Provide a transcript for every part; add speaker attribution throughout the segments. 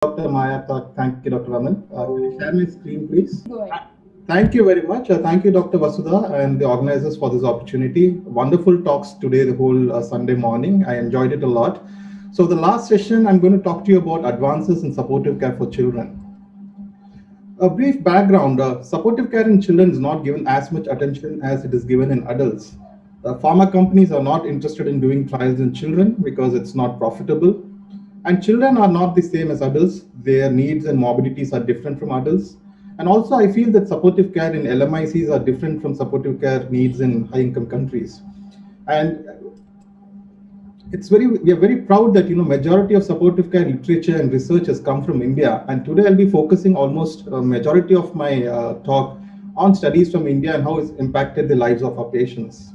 Speaker 1: Dr. Maya. Thank you, Dr. Raman. Can you share my screen, please?
Speaker 2: Go ahead.
Speaker 1: Thank you very much. Thank you, Dr. Vasudha, and the organizers for this opportunity. Wonderful talks today, the whole Sunday morning. I enjoyed it a lot. So, the last session, I'm going to talk to you about advances in supportive care for children. A brief background, supportive care in children is not given as much attention as it is given in adults. Pharma companies are not interested in doing trials in children because it's not profitable. And children are not the same as adults. Their needs and morbidities are different from adults. And also, I feel that supportive care in LMICs are different from supportive care needs in high income countries. And we are very proud that majority of supportive care literature and research has come from India, and today I'll be focusing almost a majority of my talk on studies from India and how it's impacted the lives of our patients.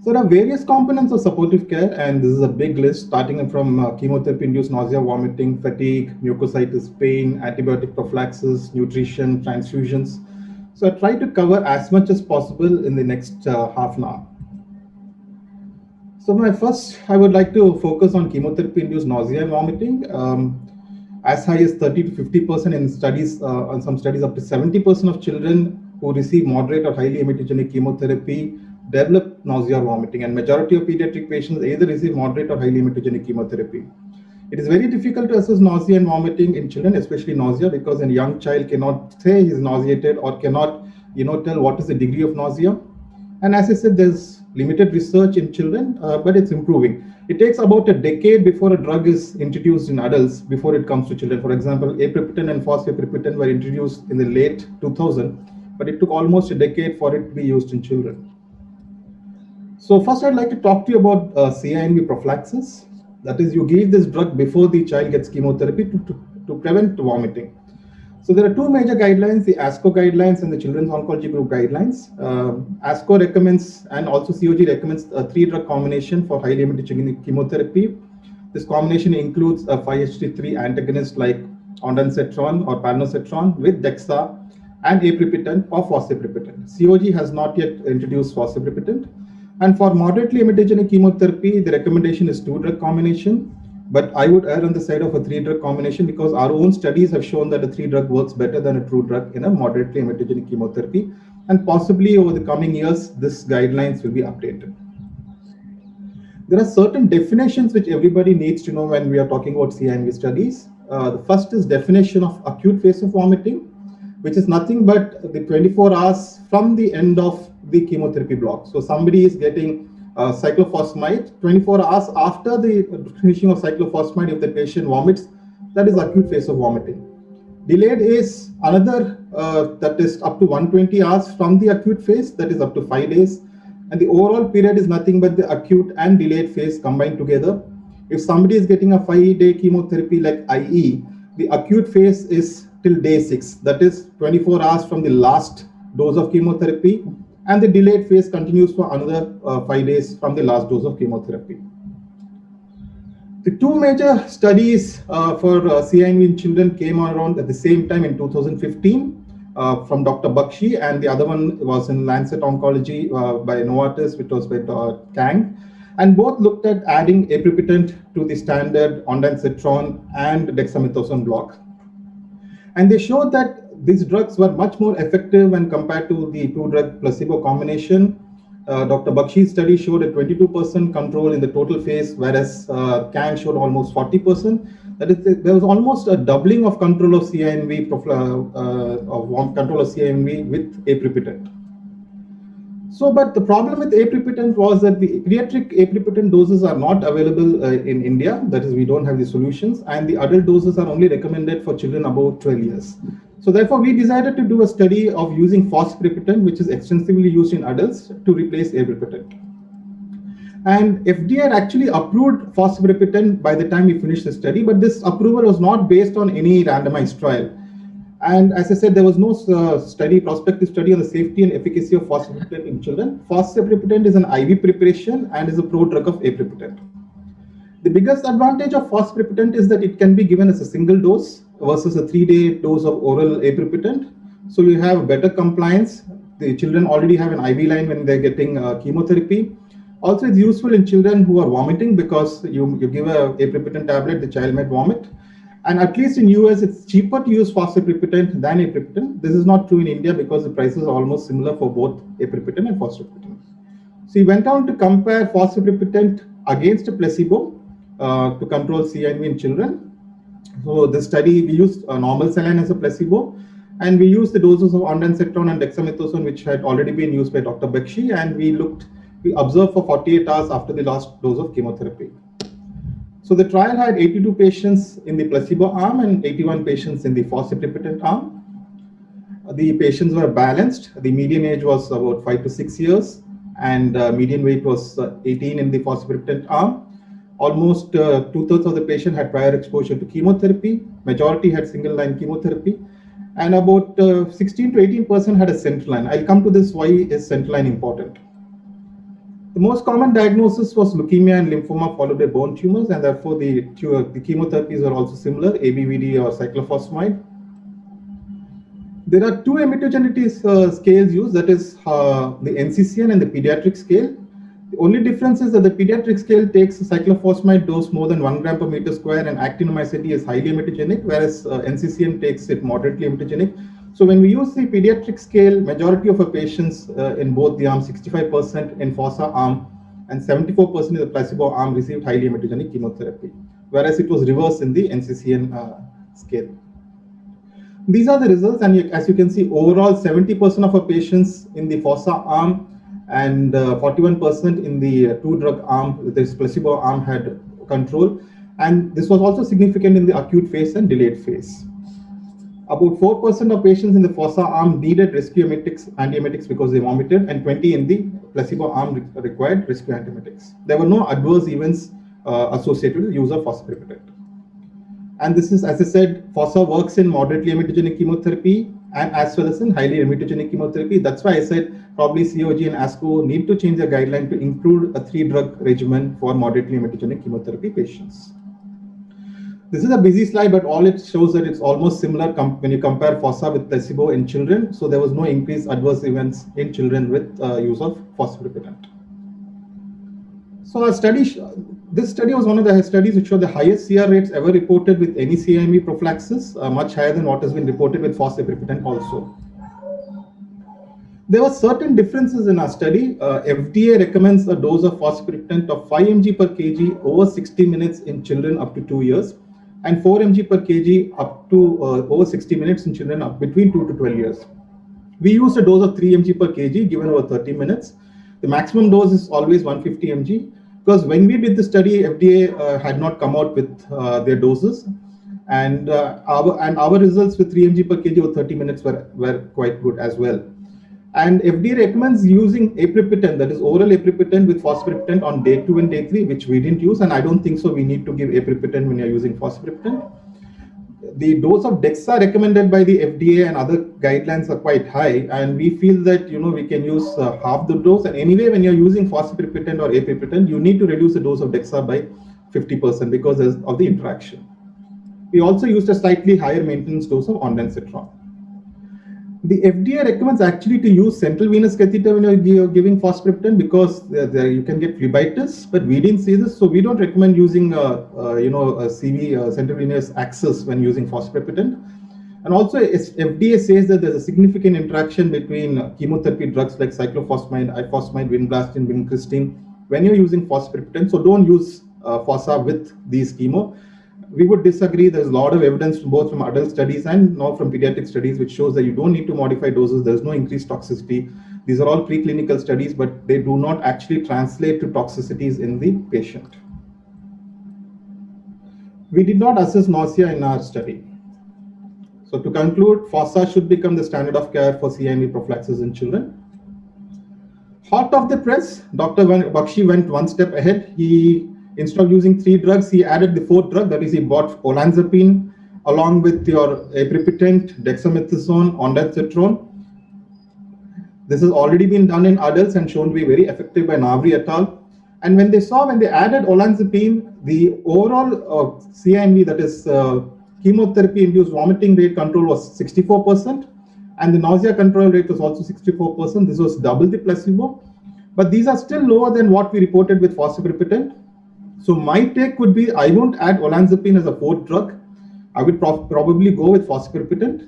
Speaker 1: So there are various components of supportive care, and this is a big list starting from chemotherapy-induced nausea, vomiting, fatigue, mucositis, pain, antibiotic prophylaxis, nutrition, transfusions. So I try to cover as much as possible in the next half an hour. So I would like to focus on chemotherapy-induced nausea and vomiting. As high as 30 to 50% in studies, on some studies up to 70% of children who receive moderate or highly emetogenic chemotherapy develop nausea or vomiting, and majority of pediatric patients either receive moderate or highly emetogenic chemotherapy. It is very difficult to assess nausea and vomiting in children, especially nausea, because a young child cannot say he's nauseated or cannot, tell what is the degree of nausea. And as I said, there's limited research in children, but it's improving. It takes about a decade before a drug is introduced in adults before it comes to children. For example, aprepitant and fosaprepitant were introduced in the late 2000, but it took almost a decade for it to be used in children. So first, I'd like to talk to you about CINV prophylaxis. That is, you give this drug before the child gets chemotherapy to prevent vomiting. So there are two major guidelines, the ASCO guidelines and the Children's Oncology Group guidelines. ASCO recommends, and also COG recommends, a 3-drug combination for highly emetogenic chemotherapy. This combination includes a 5-HT3 antagonist like ondansetron or palnosetron with dexa and aprepitant or fosaprepitant. COG has not yet introduced fosaprepitant. And for moderately emetogenic chemotherapy, the recommendation is 2-drug combination. But I would err on the side of a 3-drug combination because our own studies have shown that a 3-drug works better than a 2-drug in a moderately emetogenic chemotherapy. And possibly over the coming years, this guidelines will be updated. There are certain definitions which everybody needs to know when we are talking about CINV studies. The first is definition of acute phase of vomiting, which is nothing but the 24 hours from the end of the chemotherapy block. So somebody is getting cyclophosphamide, 24 hours after the finishing of cyclophosphamide, if the patient vomits, that is acute phase of vomiting. Delayed is another that is up to 120 hours from the acute phase, that is up to 5 days. And the overall period is nothing but the acute and delayed phase combined together. If somebody is getting a 5-day chemotherapy like IE, the acute phase is till day 6, that is 24 hours from the last dose of chemotherapy, and the delayed phase continues for another 5 days from the last dose of chemotherapy. The two major studies for CINV in children came around at the same time in 2015 from Dr. Bakshi, and the other one was in Lancet Oncology by Novartis, which was by Kang. And both looked at adding aprepitant to the standard ondansetron and dexamethasone block. And they showed that these drugs were much more effective when compared to the 2-drug placebo combination. Dr. Bakshi's study showed a 22% control in the total phase, whereas Kang showed almost 40%. That is, there was almost a doubling of control of CINV, control of CINV with aprepitant. So, but the problem with aprepitant was that the pediatric aprepitant doses are not available in India. That is, we don't have the solutions, and the adult doses are only recommended for children above 12 years. So therefore, we decided to do a study of using fosaprepitant, which is extensively used in adults, to replace aprepitant. And FDA had actually approved fosaprepitant by the time we finished the study, but this approval was not based on any randomized trial. And as I said, there was no prospective study on the safety and efficacy of fosaprepitant in children. Fosaprepitant is an IV preparation and is a prodrug of aprepitant. The biggest advantage of fosaprepitant is that it can be given as a single dose versus a 3-day dose of oral aprepitant. So you have better compliance. The children already have an IV line when they're getting chemotherapy. Also, it's useful in children who are vomiting because you give a aprepitant tablet, the child might vomit. And at least in US, it's cheaper to use fosaprepitant than aprepitant. This is not true in India because the prices are almost similar for both aprepitant and fosaprepitant. So he went on to compare fosaprepitant against a placebo to control CINV in children. So this study, we used normal saline as a placebo, and we used the doses of ondansetron and dexamethasone, which had already been used by Dr. Bakshi, and we observed for 48 hours after the last dose of chemotherapy. So the trial had 82 patients in the placebo arm and 81 patients in the fosaprepitant arm. The patients were balanced. The median age was about 5 to 6 years, and median weight was 18 in the fosaprepitant arm. Almost 2/3 of the patient had prior exposure to chemotherapy. Majority had single line chemotherapy, and about 16 to 18% had a central line. I'll come to this. Why is central line important? The most common diagnosis was leukemia and lymphoma followed by bone tumors, and therefore the chemotherapies are also similar, ABVD or cyclophosphamide. There are two emetogenicity scales used, that is the NCCN and the pediatric scale. The only difference is that the pediatric scale takes a cyclophosphamide dose more than 1 gram per meter square, and actinomycete is highly emetogenic, whereas NCCN takes it moderately emetogenic. So when we use the pediatric scale, majority of our patients in both the arms, 65% in fossa arm and 74% in the placebo arm, received highly emetogenic chemotherapy, whereas it was reversed in the NCCN scale. These are the results, and as you can see, overall 70% of our patients in the fossa arm and 41% in the two-drug arm, this placebo arm, had control, and this was also significant in the acute phase and delayed phase. About 4% of patients in the fossa arm needed rescue antiemetics because they vomited, and 20 in the placebo arm required rescue antiemetics. There were no adverse events associated with use of fosaprepitant. And this is, as I said, fossa works in moderately emetogenic chemotherapy and as well as in highly emetogenic chemotherapy. That's why I said probably COG and ASCO need to change their guideline to include a 3-drug regimen for moderately emetogenic chemotherapy patients. This is a busy slide, but all it shows that it's almost similar when you compare fossa with placebo in children. So there was no increased adverse events in children with use of fosaprepitant. So this study was one of the studies which showed the highest CR rates ever reported with any CINV prophylaxis, much higher than what has been reported with fosaprepitant also. There were certain differences in our study. FDA recommends a dose of fosaprepitant of 5 mg per kg over 60 minutes in children up to 2 years, and 4 mg per kg up to over 60 minutes in children between 2 to 12 years. We used a dose of 3 mg per kg given over 30 minutes. The maximum dose is always 150 mg. Because when we did the study, FDA had not come out with their doses, and our results with 3 mg per kg over 30 minutes were quite good as well. And FDA recommends using aprepitant, that is oral aprepitant with fosaprepitant on day 2 and day 3, which we didn't use, and I don't think so we need to give aprepitant when you're using fosaprepitant. The dose of DEXA recommended by the FDA and other guidelines are quite high, and we feel that we can use half the dose. And anyway, when you're using fosaprepitant or aprepitant, you need to reduce the dose of DEXA by 50% because of the interaction. We also used a slightly higher maintenance dose of ondansetron. The FDA recommends actually to use central venous catheter when you're giving fosaprepitant because you can get phlebitis, but we didn't see this, so we don't recommend using a CV central venous access when using fosaprepitant. And also, FDA says that there's a significant interaction between chemotherapy drugs like cyclophosphamide, ifosfamide, vinblastine, vincristine when you're using fosaprepitant. So don't use fossa with these chemo. We would disagree. There's a lot of evidence both from adult studies and now from pediatric studies which shows that you don't need to modify doses. There's no increased toxicity. These are all preclinical studies, but they do not actually translate to toxicities in the patient. We did not assess nausea in our study. So to conclude, fossa should become the standard of care for CINV prophylaxis in children. Hot off the press, Dr. Bakshi went one step ahead. Instead of using 3 drugs, he added the 4th drug, that is, he bought olanzapine along with your aprepitant, dexamethasone, ondansetron. This has already been done in adults and shown to be very effective by Navri et al. And when they added olanzapine, the overall CINV, that is chemotherapy-induced vomiting rate control was 64%, and the nausea control rate was also 64%. This was double the placebo, but these are still lower than what we reported with fosaprepitant. So my take would be, I won't add olanzapine as a 4th drug. I would probably go with fosaprepitant.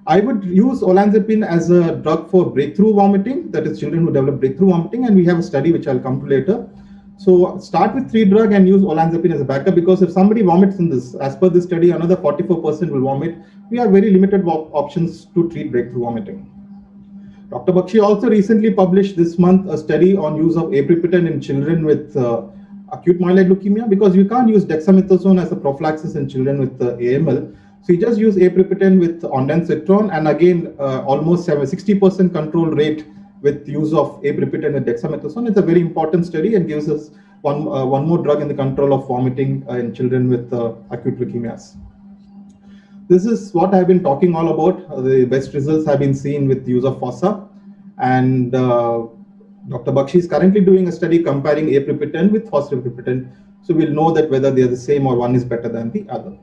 Speaker 1: I would use olanzapine as a drug for breakthrough vomiting, that is children who develop breakthrough vomiting, and we have a study which I'll come to later. So start with 3 drug and use olanzapine as a backup, because if somebody vomits in this, as per this study, another 44% will vomit. We have very limited options to treat breakthrough vomiting. Dr. Bakshi also recently published this month a study on use of aprepitant in children with acute myeloid leukemia, because you can't use dexamethasone as a prophylaxis in children with AML. So you just use aprepitant with ondansetron, and again, almost 60% control rate with use of aprepitant and dexamethasone. It's a very important study and gives us one more drug in the control of vomiting in children with acute leukemias. This is what I've been talking all about. The best results have been seen with use of FOSA, and Dr. Bakshi is currently doing a study comparing aprepitant with fosaprepitant. So we'll know that whether they are the same or one is better than the other.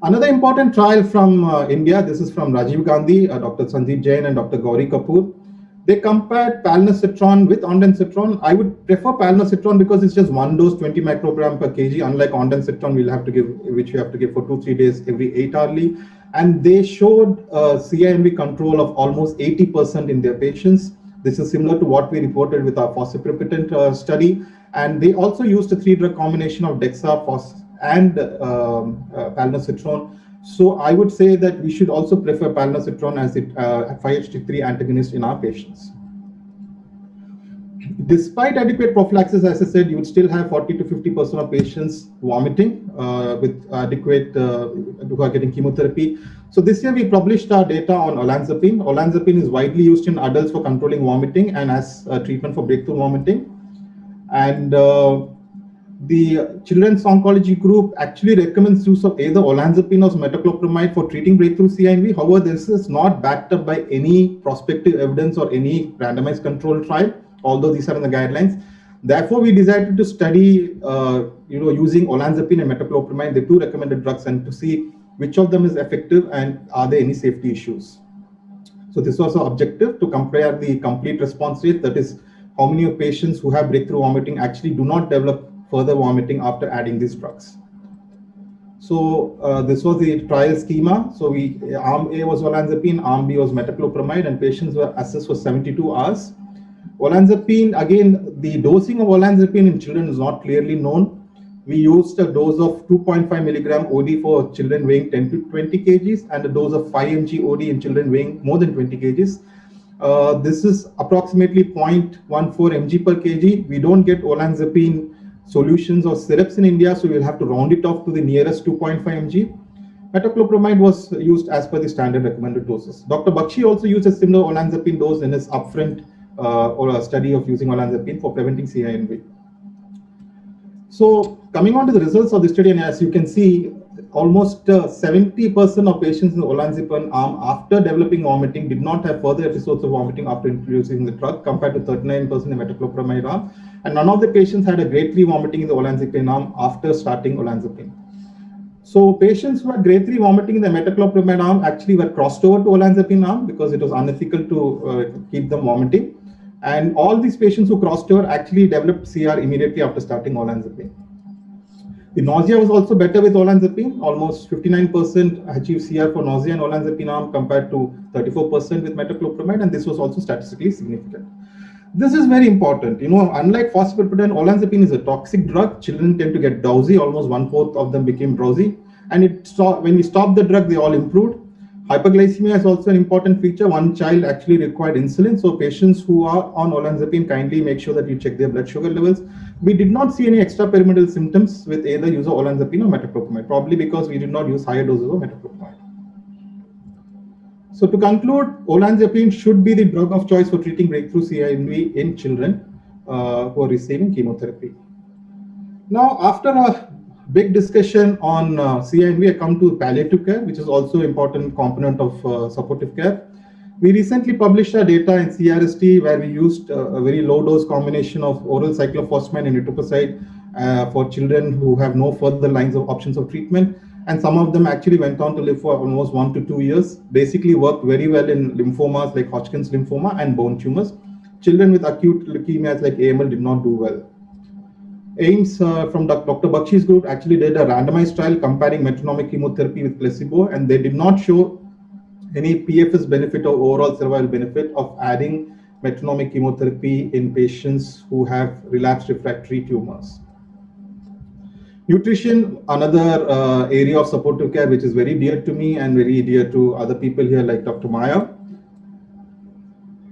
Speaker 1: Another important trial from India, this is from Rajiv Gandhi, Dr. Sandeep Jain and Dr. Gauri Kapoor. They compared palnositron with ondansetron. I would prefer palnositron because it's just one dose, 20 microgram per kg, unlike ondansetron which we have to give for 2-3 days every 8 hourly. And they showed CINV control of almost 80% in their patients. This is similar to what we reported with our fosaprepitant study. And they also used a 3-drug combination of dexa, fos, and palnositron. So I would say that we should also prefer palnositron as it 5-HT3 antagonist in our patients. Despite adequate prophylaxis, as I said, you would still have 40 to 50% of patients vomiting with adequate who are getting chemotherapy. So this year we published our data on olanzapine. Olanzapine is widely used in adults for controlling vomiting and as treatment for breakthrough vomiting. And the Children's Oncology Group actually recommends use of either olanzapine or metoclopramide for treating breakthrough CINV. However, this is not backed up by any prospective evidence or any randomized controlled trial, although these are in the guidelines. Therefore, we decided to study using olanzapine and metoclopramide, the 2 recommended drugs, and to see which of them is effective and are there any safety issues. So this was our objective, to compare the complete response rate, that is how many of patients who have breakthrough vomiting actually do not develop further vomiting after adding these drugs. So this was the trial schema. So arm A was olanzapine, arm B was metoclopramide, and patients were assessed for 72 hours. Olanzapine, again, the dosing of olanzapine in children is not clearly known. We used a dose of 2.5 milligram OD for children weighing 10 to 20 kgs and a dose of 5 mg OD in children weighing more than 20 kgs. This is approximately 0.14 mg per kg. We don't get olanzapine solutions or syrups in India, so we'll have to round it off to the nearest 2.5 mg. Metoclopramide was used as per the standard recommended doses. Dr. Bakshi also used a similar olanzapine dose in his upfront or a study of using olanzapine for preventing CINV. So coming on to the results of the study, and as you can see, almost 70% of patients in the olanzapine arm after developing vomiting did not have further episodes of vomiting after introducing the drug, compared to 39% in metoclopramide arm, and none of the patients had a grade 3 vomiting in the olanzapine arm after starting olanzapine. So patients who had grade 3 vomiting in the metoclopramide arm actually were crossed over to olanzapine arm because it was unethical to keep them vomiting. And all these patients who crossed over actually developed CR immediately after starting olanzapine. The nausea was also better with olanzapine. Almost 59% achieved CR for nausea in olanzapine arm compared to 34% with metoclopramide, and this was also statistically significant. This is very important. Unlike fosaprepitant, olanzapine is a toxic drug. Children tend to get drowsy. Almost 1/4 of them became drowsy. And when we stopped the drug, they all improved. Hyperglycemia is also an important feature. One child actually required insulin. So patients who are on olanzapine, kindly make sure that you check their blood sugar levels. We did not see any extrapyramidal symptoms with either use of olanzapine or metoclopramide, probably because we did not use higher doses of metoclopramide. So to conclude, olanzapine should be the drug of choice for treating breakthrough CINV in children who are receiving chemotherapy. Now, after a big discussion on CINV, I come to palliative care, which is also an important component of supportive care. We recently published our data in CRST where we used a very low dose combination of oral cyclophosphamide and etoposide for children who have no further lines of options of treatment. And some of them actually went on to live for almost 1 to 2 years, basically worked very well in lymphomas like Hodgkin's lymphoma and bone tumors. Children with acute leukemias like AML did not do well. AIMS from Dr. Bakshi's group actually did a randomized trial comparing metronomic chemotherapy with placebo, and they did not show any PFS benefit or overall survival benefit of adding metronomic chemotherapy in patients who have relapsed refractory tumors. Nutrition, another area of supportive care which is very dear to me and very dear to other people here like Dr. Maya.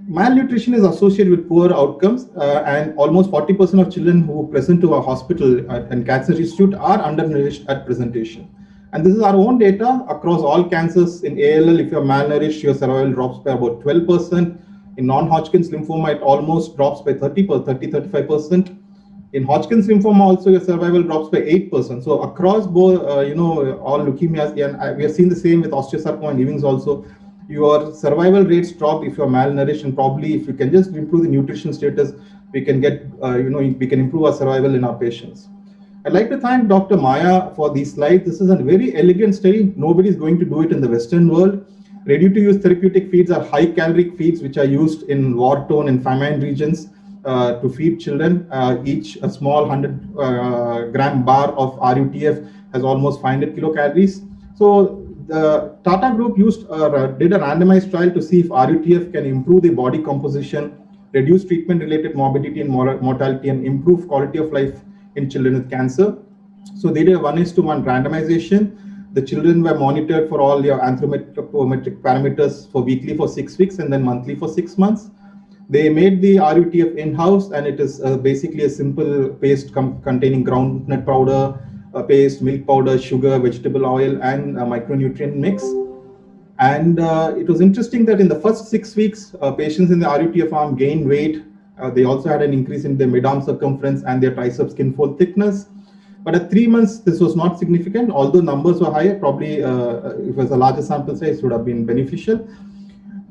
Speaker 1: Malnutrition is associated with poor outcomes, and almost 40% of children who present to our hospital and Cancer Institute are undernourished at presentation. And this is our own data across all cancers. In ALL, if you're malnourished, your survival drops by about 12%. In non-Hodgkin's lymphoma, it almost drops by 35%. In Hodgkin's lymphoma, also your survival drops by 8%. So across both, all leukemias, and we have seen the same with osteosarcoma and Ewing's also. Your survival rates drop if you're malnourished, and probably if you can just improve the nutrition status, we can get, we can improve our survival in our patients. I'd like to thank Dr. Maya for these slides. This is a very elegant study. Nobody is going to do it in the Western world. Ready-to-use therapeutic feeds are high-caloric feeds which are used in war-torn and famine regions to feed children. Each a small 100-gram bar of RUTF has almost 500 kilocalories. So the Tata Group did a randomized trial to see if RUTF can improve the body composition, reduce treatment-related morbidity and mortality, and improve quality of life in children with cancer. So they did a 1:1 randomization. The children were monitored for all their anthropometric parameters for weekly for 6 weeks and then monthly for 6 months. They made the RUTF in-house, and it is basically a simple paste containing groundnut powder, paste, milk powder, sugar, vegetable oil, and a micronutrient mix. And it was interesting that in the first 6 weeks, patients in the RUTF arm gained weight. They also had an increase in their mid-arm circumference and their tricep skin fold thickness. But at 3 months, this was not significant, although numbers were higher. Probably if it was a larger sample size, it would have been beneficial.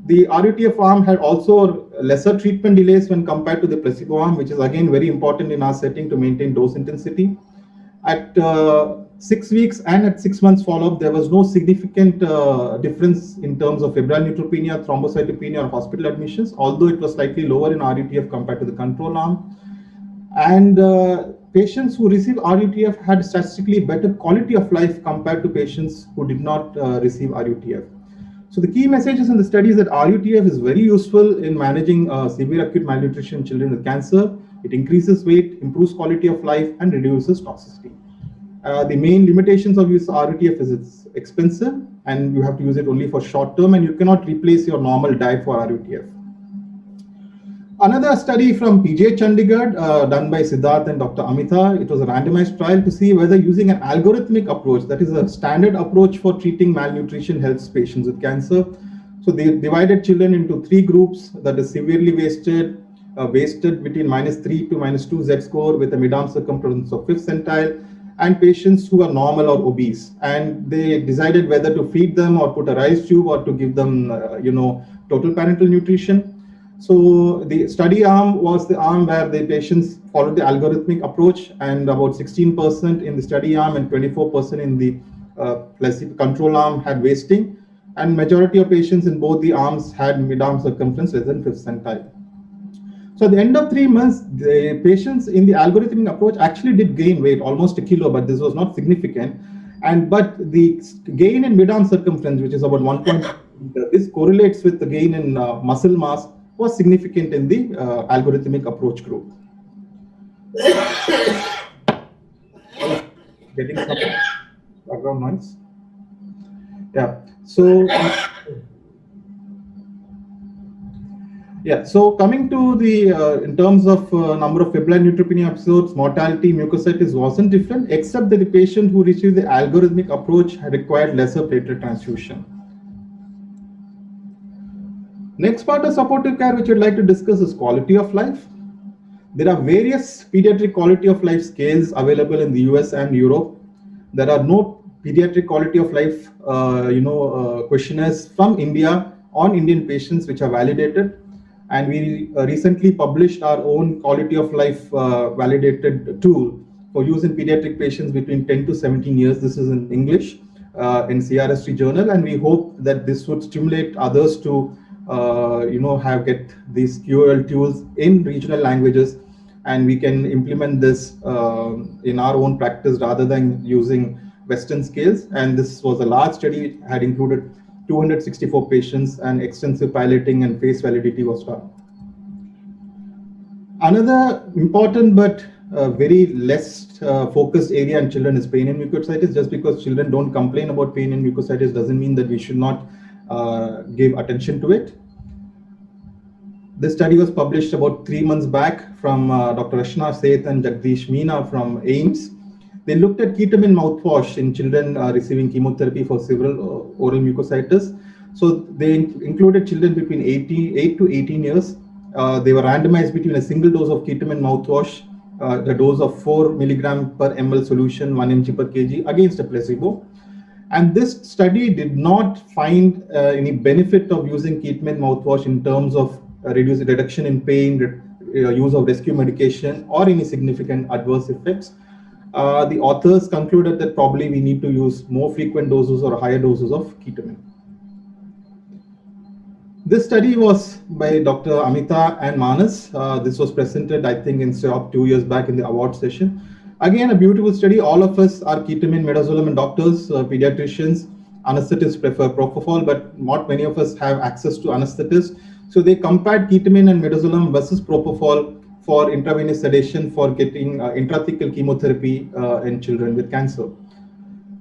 Speaker 1: The RUTF arm had also lesser treatment delays when compared to the placebo arm, which is again very important in our setting to maintain dose intensity. At 6 weeks and at 6 months follow-up, there was no significant difference in terms of febrile neutropenia, thrombocytopenia, or hospital admissions, although it was slightly lower in RUTF compared to the control arm. And patients who received RUTF had statistically better quality of life compared to patients who did not receive RUTF. So the key messages in the study is that RUTF is very useful in managing severe acute malnutrition in children with cancer. It increases weight, improves quality of life, and reduces toxicity. The main limitations of use of RUTF is it's expensive, and you have to use it only for short term, and you cannot replace your normal diet for RUTF. Another study from PJ Chandigarh done by Siddharth and Dr. Amita, it was a randomized trial to see whether using an algorithmic approach, that is a standard approach for treating malnutrition, helps patients with cancer. So they divided children into 3 groups, that is severely wasted, wasted between -3 to -2 Z-score with a mid-arm circumference of 5th centile, and patients who are normal or obese. And they decided whether to feed them or put a rice tube or to give them, total parental nutrition. So the study arm was the arm where the patients followed the algorithmic approach, and about 16% in the study arm and 24% in the placebo control arm had wasting, and majority of patients in both the arms had mid-arm circumference less than 5th centile. So at the end of 3 months, the patients in the algorithmic approach actually did gain weight, almost a kilo, but this was not significant. But the gain in mid-arm circumference, which is about 1. This correlates with the gain in muscle mass, was significant in the algorithmic approach group. Getting some background noise. Yeah. So. Yeah, so coming to the, in terms of number of febrile neutropenia episodes, mortality, mucositis wasn't different, except that the patient who received the algorithmic approach had required lesser platelet transfusion. Next part of supportive care, which I'd like to discuss, is quality of life. There are various pediatric quality of life scales available in the US and Europe. There are no pediatric quality of life, questionnaires from India on Indian patients which are validated. And we recently published our own quality of life validated tool for use in pediatric patients between 10 to 17 years. This is in English in CRST journal, and we hope that this would stimulate others to get these QOL tools in regional languages and we can implement this in our own practice rather than using Western scales. And this was a large study, had included 264 patients, and extensive piloting and phase validity was done. Another important but very less focused area in children is pain and mucositis. Just because children don't complain about pain and mucositis doesn't mean that we should not give attention to it. This study was published about 3 months back from Dr. Rachna Seth and Jagdish Meena from AIIMS. They looked at ketamine mouthwash in children receiving chemotherapy for severe oral mucositis. So they included children between 8 to 18 years. They were randomized between a single dose of ketamine mouthwash, the dose of 4 milligram per ml solution, 1 mg per kg, against a placebo. And this study did not find any benefit of using ketamine mouthwash in terms of reduction in pain, use of rescue medication, or any significant adverse effects. The authors concluded that probably we need to use more frequent doses or higher doses of ketamine. This study was by Dr. Amita and Manas. This was presented, I think, in SEOP 2 years back in the award session. Again, a beautiful study. All of us are ketamine, midazolam doctors, pediatricians. Anesthetists prefer propofol, but not many of us have access to anesthetists. So they compared ketamine and midazolam versus propofol for intravenous sedation for getting intrathecal chemotherapy in children with cancer.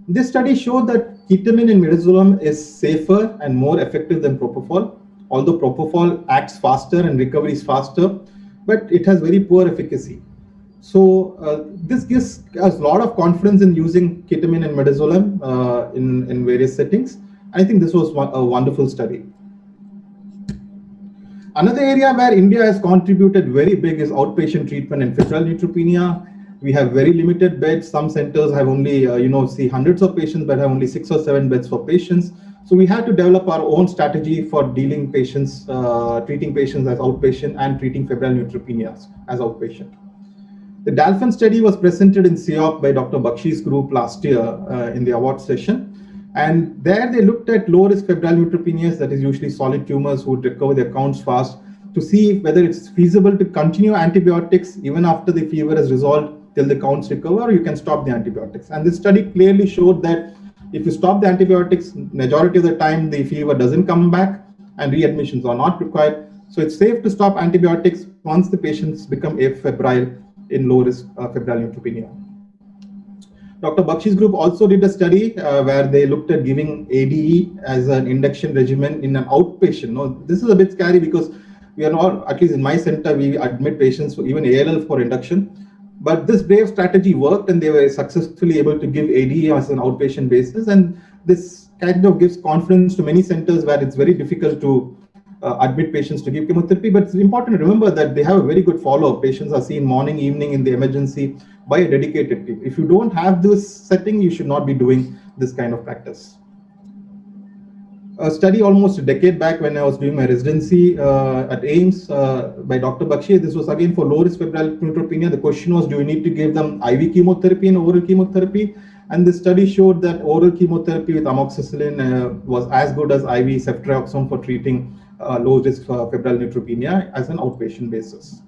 Speaker 1: This study showed that ketamine and midazolam is safer and more effective than propofol, although propofol acts faster and recovery is faster, but it has very poor efficacy. So this gives us a lot of confidence in using ketamine and midazolam in various settings. I think this was a wonderful study. Another area where India has contributed very big is outpatient treatment in febrile neutropenia. We have very limited beds. Some centers have only, see hundreds of patients, but have only 6 or 7 beds for patients. So we had to develop our own strategy for treating patients as outpatient and treating febrile neutropenias as outpatient. The Dolphin study was presented in SEOP by Dr. Bakshi's group last year in the award session. And there they looked at low-risk febrile neutropenias, that is usually solid tumors who would recover their counts fast, to see whether it's feasible to continue antibiotics even after the fever is resolved till the counts recover, or you can stop the antibiotics. And this study clearly showed that if you stop the antibiotics, majority of the time the fever doesn't come back and readmissions are not required. So it's safe to stop antibiotics once the patients become afebrile in low-risk febrile neutropenia. Dr. Bakshi's group also did a study where they looked at giving ADE as an induction regimen in an outpatient. Now, this is a bit scary because we are not, at least in my center, we admit patients for even ALL for induction. But this brave strategy worked, and they were successfully able to give ADE as an outpatient basis. And this kind of gives confidence to many centers where it's very difficult to admit patients to give chemotherapy. But it's important to remember that they have a very good follow-up. Patients are seen morning, evening in the emergency by a dedicated team. If you don't have this setting, you should not be doing this kind of practice. A study almost a decade back when I was doing my residency at AIIMS by Dr. Bakshi. This was again for low-risk febrile neutropenia. The question was, do you need to give them IV chemotherapy and oral chemotherapy? And the study showed that oral chemotherapy with amoxicillin was as good as IV ceftriaxone for treating low-risk febrile neutropenia as an outpatient basis.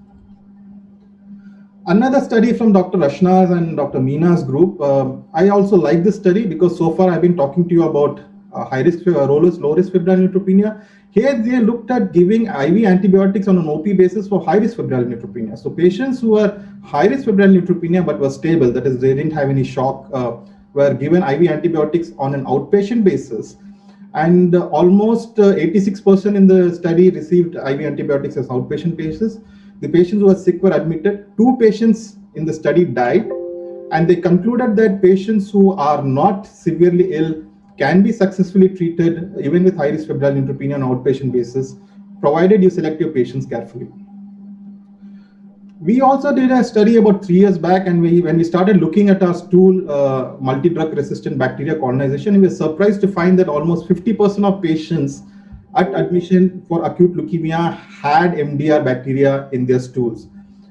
Speaker 1: Another study from Dr. Rachna's and Dr. Meena's group. I also like this study because so far I've been talking to you about high-risk, low-risk febrile neutropenia. Here they looked at giving IV antibiotics on an OP basis for high-risk febrile neutropenia. So patients who were high-risk febrile neutropenia but were stable, that is, they didn't have any shock, were given IV antibiotics on an outpatient basis. And almost 86% in the study received IV antibiotics as outpatient basis. The patients who were sick were admitted. 2 patients in the study died, and they concluded that patients who are not severely ill can be successfully treated even with high-risk febrile neutropenia on an outpatient basis, provided you select your patients carefully. We also did a study about 3 years back, and when we started looking at our stool multi-drug resistant bacteria colonization, we were surprised to find that almost 50% of patients at admission for acute leukemia had MDR bacteria in their stools.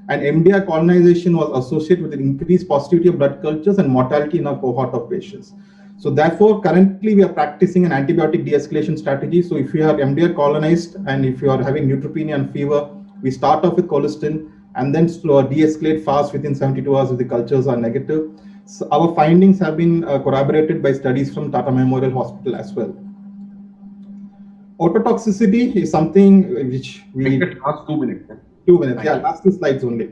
Speaker 1: And MDR colonization was associated with an increased positivity of blood cultures and mortality in our cohort of patients. So therefore, currently we are practicing an antibiotic de-escalation strategy. So if you are MDR colonized and if you are having neutropenia and fever, we start off with colistin. and then de-escalate fast within 72 hours if the cultures are negative. So our findings have been corroborated by studies from Tata Memorial Hospital as well. Ototoxicity is something which we...
Speaker 2: Last 2 minutes.
Speaker 1: 2 minutes, yeah, last 2 slides only.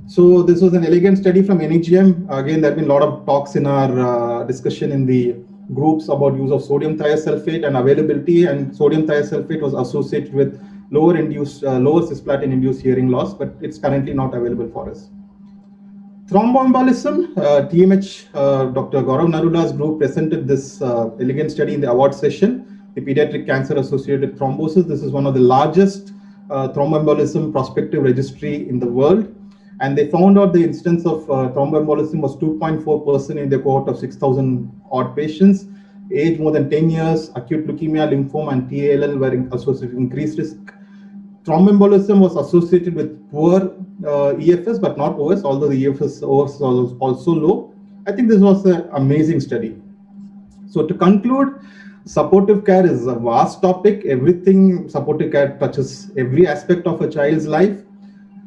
Speaker 1: So this was an elegant study from NEGM. Again, there have been a lot of talks in our discussion in the groups about use of sodium thiosulfate and availability, and sodium thiosulfate was associated with lower cisplatin-induced hearing loss, but it's currently not available for us. Thromboembolism, TMH, Dr. Gaurav Narula's group presented this elegant study in the award session, the Pediatric Cancer Associated Thrombosis. This is one of the largest thromboembolism prospective registry in the world. And they found out the incidence of thromboembolism was 2.4% in the cohort of 6,000 odd patients. Age more than 10 years, acute leukemia, lymphoma, and TALL were associated with increased risk. Thromboembolism was associated with poor EFS, but not OS, although the OS was also low. I think this was an amazing study. So to conclude, supportive care is a vast topic. Everything supportive care touches every aspect of a child's life.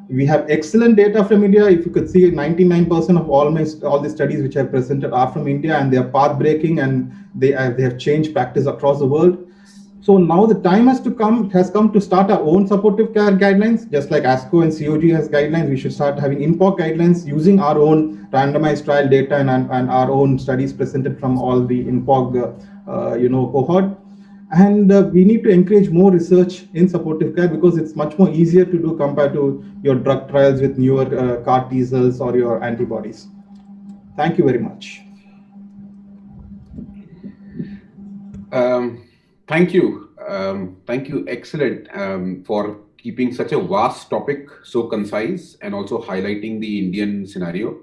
Speaker 1: We have excellent data from India. If you could see, 99% of all the studies which I presented are from India, and they are path-breaking, and they have changed practice across the world. So now the time has come to start our own supportive care guidelines. Just like ASCO and COG has guidelines, we should start having INPOC guidelines using our own randomized trial data and our own studies presented from all the INPOC cohort. And we need to encourage more research in supportive care, because it's much more easier to do compared to your drug trials with newer CAR T cells or your antibodies. Thank you very much.
Speaker 2: Thank you. Thank you. Excellent for keeping such a vast topic so concise and also highlighting the Indian scenario.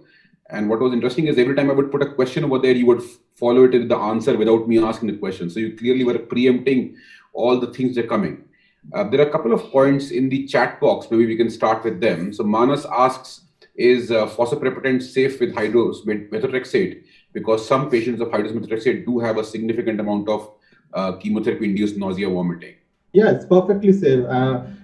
Speaker 2: And what was interesting is every time I would put a question over there, you would follow it with the answer without me asking the question. So you clearly were preempting all the things that are coming. There are a couple of points in the chat box. Maybe we can start with them. So Manas asks, is fosaprepitant safe with high-dose methotrexate? Because some patients of high-dose methotrexate do have a significant amount of chemotherapy-induced nausea, vomiting.
Speaker 1: Yeah, it's perfectly safe.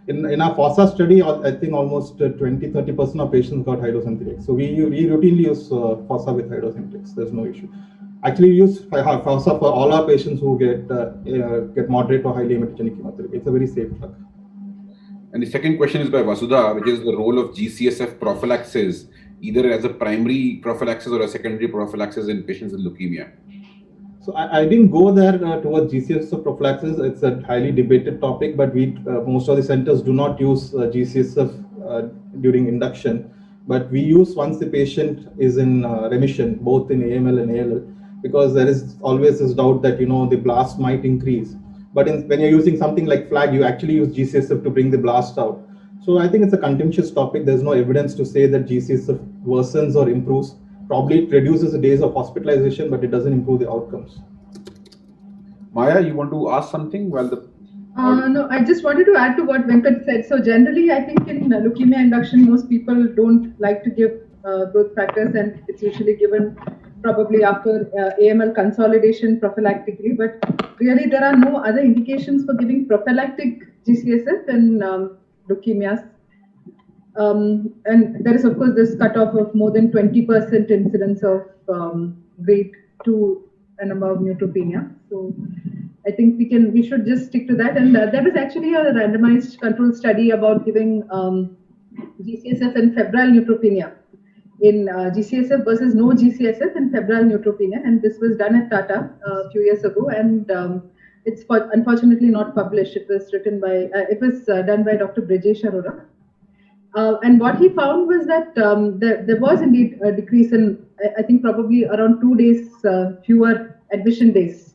Speaker 1: In our FOSSA study, I think almost 20-30% of patients got high-dose Empirix. So we routinely use FOSSA with high-dose Empirix. There's no issue. Actually, we use FOSSA for all our patients who get moderate or highly emetogenic chemotherapy. It's a very safe drug.
Speaker 2: And the second question is by Vasudha, which is the role of GCSF prophylaxis, either as a primary prophylaxis or a secondary prophylaxis in patients with leukemia.
Speaker 1: So I didn't go there towards GCSF prophylaxis. It's a highly debated topic, but most of the centers do not use GCSF during induction. But we use once the patient is in remission, both in AML and ALL, because there is always this doubt that the blast might increase. But when you're using something like FLAG, you actually use GCSF to bring the blast out. So I think it's a contentious topic. There's no evidence to say that GCSF worsens or improves. Probably it reduces the days of hospitalization, but it doesn't improve the outcomes.
Speaker 2: Maya, you want to ask something?
Speaker 3: No, I just wanted to add to what Venkat said. So generally, I think in leukemia induction, most people don't like to give growth factors, and it's usually given probably after AML consolidation prophylactically. But really, there are no other indications for giving prophylactic GCSF in leukemias. And there is, of course, this cutoff of more than 20% incidence of grade 2 and above neutropenia. So I think we should just stick to that. And there was actually a randomized control study about giving GCSF in febrile neutropenia, in GCSF versus no GCSF in febrile neutropenia. And this was done at Tata a few years ago. And it's unfortunately not published. It was done by Dr. Brijesh Arora. And what he found was that there was indeed a decrease in, I think, probably around 2 days fewer admission days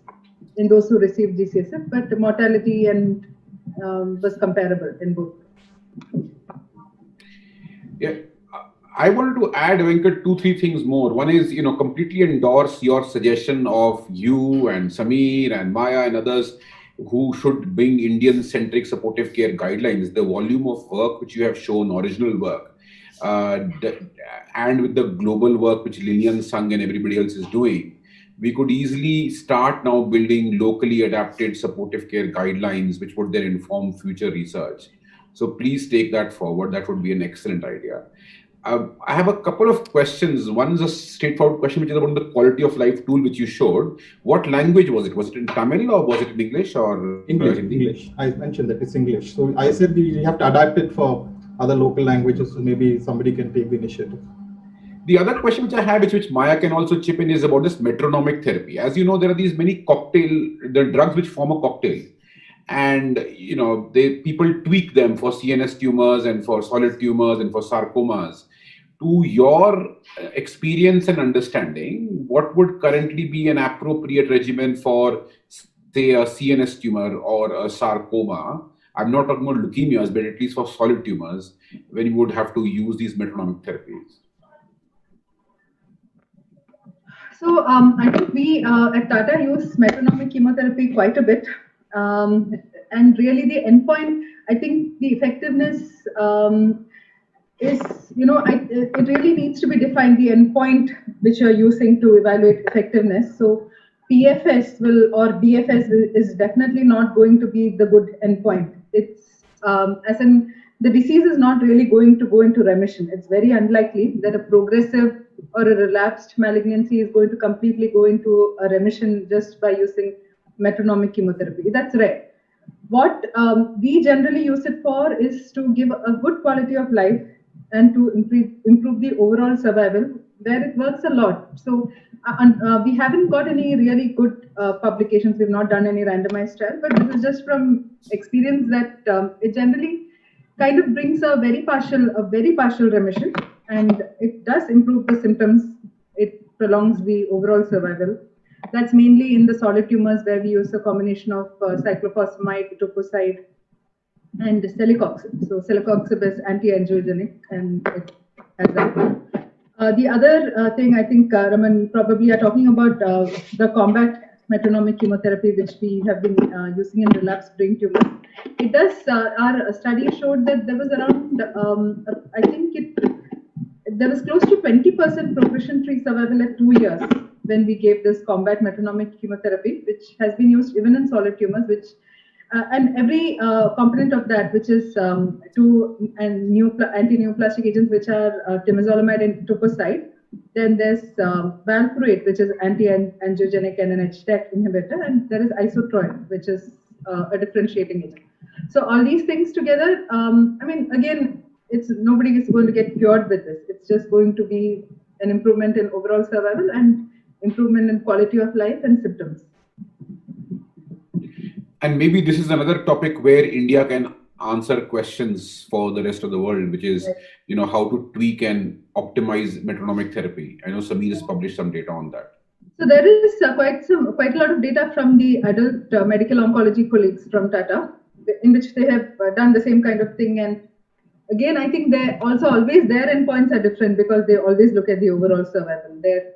Speaker 3: in those who received GCSF, but the mortality and was comparable in both.
Speaker 2: Yeah, I wanted to add, Venkat, 2-3 things more. One is, completely endorse your suggestion of you and Samir and Maya and others who should bring Indian-centric supportive care guidelines. The volume of work which you have shown, original work, and with the global work which Lilian Sung and everybody else is doing, we could easily start now building locally adapted supportive care guidelines which would then inform future research. So please take that forward. That would be an excellent idea. I have a couple of questions. One is a straightforward question, which is about the quality of life tool which you showed. What language was it? Was it in Tamil or was it in English or
Speaker 1: English,
Speaker 2: Hindi?
Speaker 1: English. I mentioned that it's English. So I said we have to adapt it for other local languages. So maybe somebody can take the initiative.
Speaker 2: The other question which I have, which Maya can also chip in, is about this metronomic therapy. As you know, there are these many the drugs which form a cocktail. And people tweak them for CNS tumors and for solid tumors and for sarcomas. To your experience and understanding, what would currently be an appropriate regimen for, say, a CNS tumor or a sarcoma? I'm not talking about leukemias, but at least for solid tumors, when you would have to use these metronomic therapies.
Speaker 3: So I think we at Tata use metronomic chemotherapy quite a bit. And really the endpoint, I think the effectiveness is, it really needs to be defined, the endpoint which you're using to evaluate effectiveness. So PFS or DFS is definitely not going to be the good endpoint. It's as in the disease is not really going to go into remission. It's very unlikely that a progressive or a relapsed malignancy is going to completely go into a remission just by using metronomic chemotherapy. That's rare. What we generally use it for is to give a good quality of life and to improve the overall survival, where it works a lot. So we haven't got any really good publications. We've not done any randomized trial, but this is just from experience that it generally kind of brings a very partial remission, and it does improve the symptoms. It prolongs the overall survival. That's mainly in the solid tumors where we use a combination of cyclophosphamide, etoposide, and celecoxib. So celecoxib is anti-angiogenic, and it has that. The other thing, I think, Raman, you probably are talking about the combat metronomic chemotherapy, which we have been using in relapsed brain tumors. It does. Our study showed that there was around, there was close to 20% progression-free survival at 2 years when we gave this combat metronomic chemotherapy, which has been used even in solid tumors, which and every component of that, which is two anti-neoplastic agents, which are temozolomide and etoposide. Then there's valproate, which is anti-angiogenic and an HDAC inhibitor, and there is isotroin, which is a differentiating agent. So all these things together, again, nobody is going to get cured with this. It's just going to be an improvement in overall survival and improvement in quality of life and symptoms.
Speaker 2: And maybe this is another topic where India can answer questions for the rest of the world, which is, how to tweak and optimize metronomic therapy. I know Sameer has published some data on that.
Speaker 3: So there is quite a lot of data from the adult medical oncology colleagues from Tata, in which they have done the same kind of thing. And again, I think they also always their endpoints are different because they always look at the overall survival there,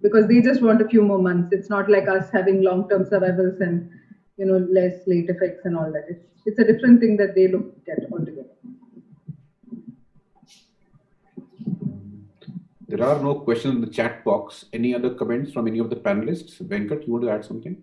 Speaker 3: because they just want a few more months. It's not like us having long-term survivals and less late effects and all that. It's a different thing that they look at altogether.
Speaker 2: There are no questions in the chat box. Any other comments from any of the panelists? Venkat, you want to add something?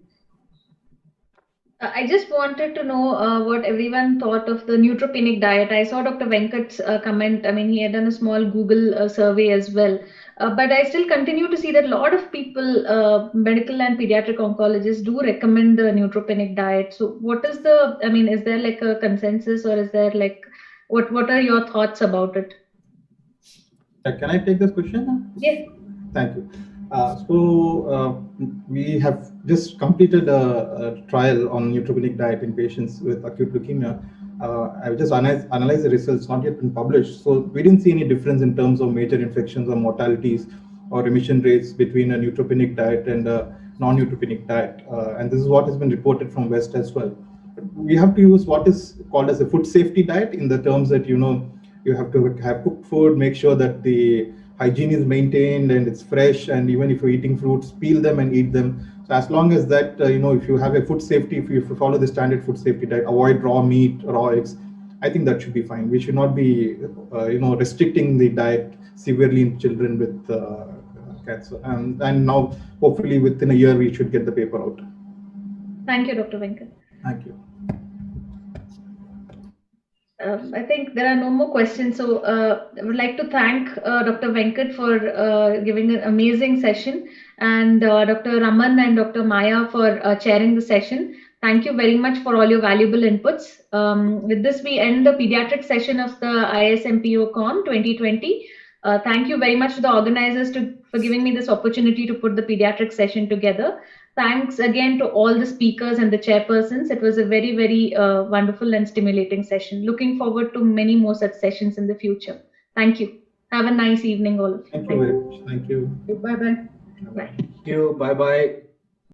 Speaker 4: I just wanted to know what everyone thought of the neutropenic diet. I saw Dr. Venkat's comment. I mean, he had done a small Google survey as well. But I still continue to see that a lot of people, medical and pediatric oncologists, do recommend the neutropenic diet. So what is is there like a consensus, or is there what are your thoughts about it?
Speaker 1: Can I take this question?
Speaker 4: Yes.
Speaker 1: Thank you. We have just completed a trial on neutropenic diet in patients with acute leukemia. I've just analyzed the results, not yet been published. So we didn't see any difference in terms of major infections or mortalities or remission rates between a neutropenic diet and a non-neutropenic diet. And this is what has been reported from West as well. We have to use what is called as a food safety diet, in the terms that, you have to have cooked food, make sure that the hygiene is maintained and it's fresh, and even if you're eating fruits, peel them and eat them. So as long as that, if you have a food safety, if you follow the standard food safety diet, avoid raw meat, raw eggs, I think that should be fine. We should not be, restricting the diet severely in children with cancer. And now, hopefully, within a year, we should get the paper out.
Speaker 4: Thank you, Dr. Venkat.
Speaker 1: Thank you.
Speaker 4: I think there are no more questions. So I would like to thank Dr. Venkat for giving an amazing session, and Dr. Raman and Dr. Maya for chairing the session. Thank you very much for all your valuable inputs. With this, we end the pediatric session of the ISMPO Con 2020. Thank you very much to the organizers for giving me this opportunity to put the pediatric session together. Thanks again to all the speakers and the chairpersons. It was a very, very wonderful and stimulating session. Looking forward to many more such sessions in the future. Thank you. Have a nice evening, all of you.
Speaker 1: Thank you very much. Thank you.
Speaker 3: Bye-bye.
Speaker 4: Bye.
Speaker 5: Thank you. Bye bye.